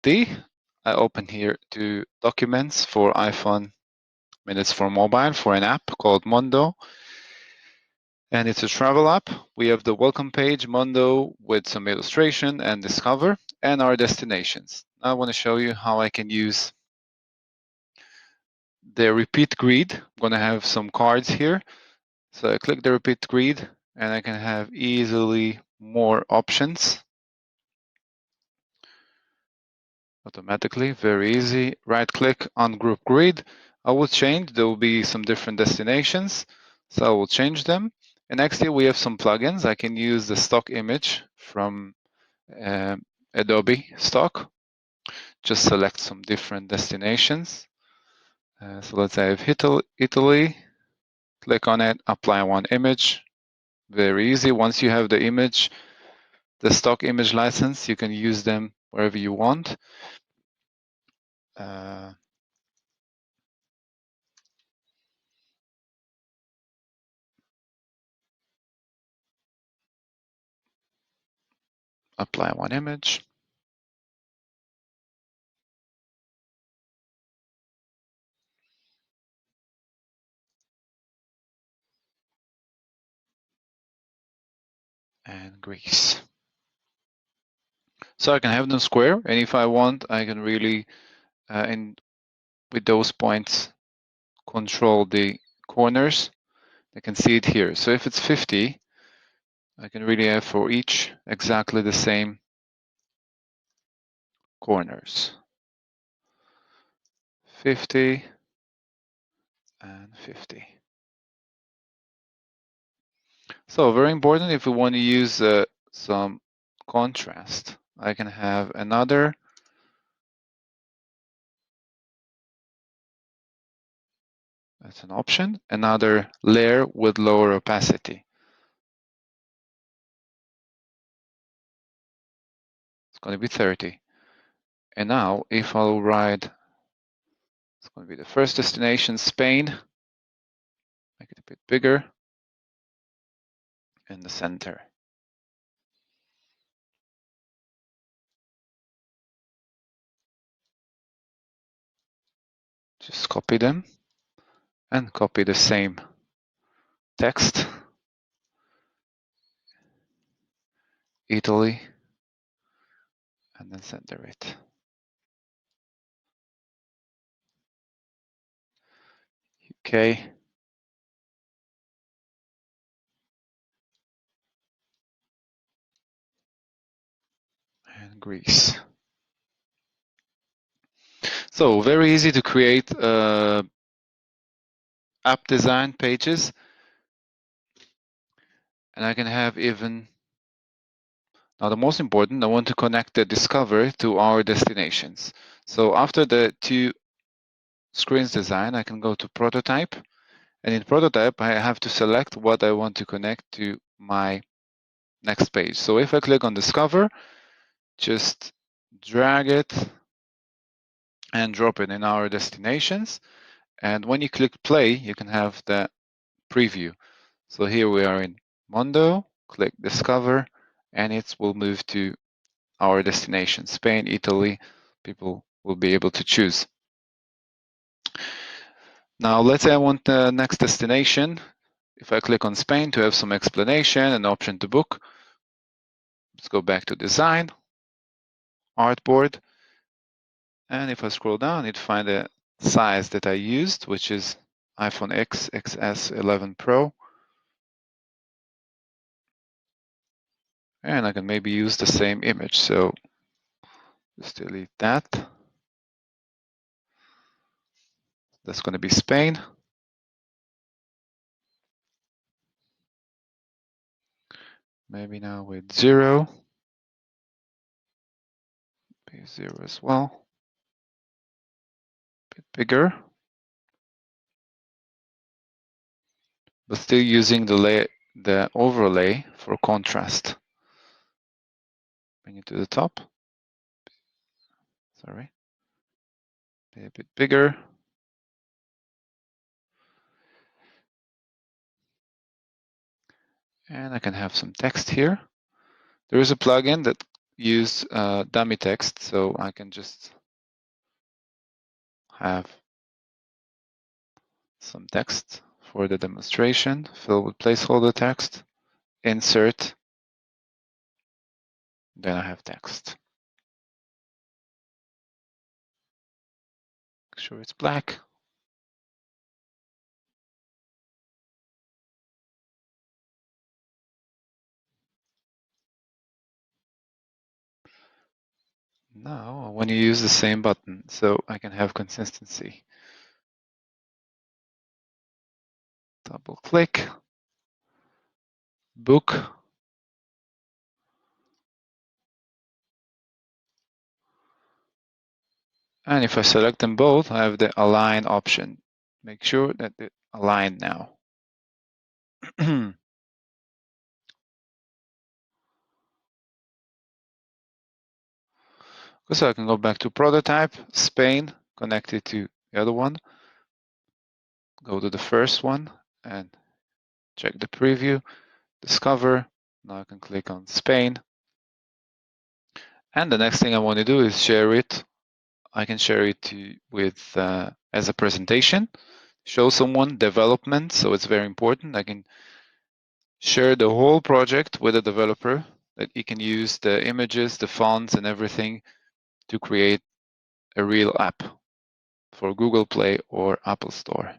XD. I open here to documents for iPhone, minutes for mobile for an app called Mondo. And it's a travel app. We have the welcome page, Mondo, with some illustration and discover, and our destinations. I want to show you how I can use the repeat grid. I'm going to have some cards here. So I click the repeat grid and I can have easily more options automatically. Very easy. Right click on group grid. I will change. There will be some different destinations. So I will change them. And next here we have some plugins. I can use the stock image from Adobe stock. Just select some different destinations. So let's say I have Italy. Click on it, apply one image. Very easy. Once you have the image, the stock image license, you can use them wherever you want. Apply one image. And Greece. So I can have them square, and if I want, I can really, with those points, control the corners. I can see it here. So if it's 50, I can really have for each exactly the same corners. 50 and 50. So very important if we want to use some contrast. I can have another. That's an option. Another layer with lower opacity. It's going to be 30. And now if I'll write, it's going to be the first destination, Spain. Make it a bit bigger. In the center. Just copy them and copy the same text. Italy. And then center it. UK. And Greece. So very easy to create app design pages. And I can have even, now the most important, I want to connect the discover to our destinations. So after the two screens design, I can go to prototype. And in prototype, I have to select what I want to connect to my next page. So if I click on discover, just drag it and drop it in our destinations. And when you click play, you can have the preview. So here we are in Mondo, click discover, and it will move to our destination, Spain, Italy. People will be able to choose. Now, let's say I want the next destination. If I click on Spain to have some explanation and option to book, let's go back to design, artboard. And if I scroll down, you'd find the size that I used, which is iPhone X, XS, 11 Pro. And I can maybe use the same image. So just delete that. That's going to be Spain. Maybe now with 0. Be 0 as well. A bit bigger. But still using the overlay for contrast. Bring it to the top. Sorry. Be a bit bigger. And I can have some text here. There is a plugin that use dummy text, so I can just have some text for the demonstration, fill with placeholder text, insert, then I have text. Make sure it's black. Now I want to use the same button so I can have consistency. Double click, book, and if I select them both, I have the align option. Make sure that they're aligned now. So I can go back to prototype, Spain, connect it to the other one, go to the first one and check the preview, discover. Now I can click on Spain. And the next thing I want to do is share it. I can share it with as a presentation, show someone development. So it's very important. I can share the whole project with a developer that he can use the images, the fonts and everything to create a real app for Google Play or Apple Store.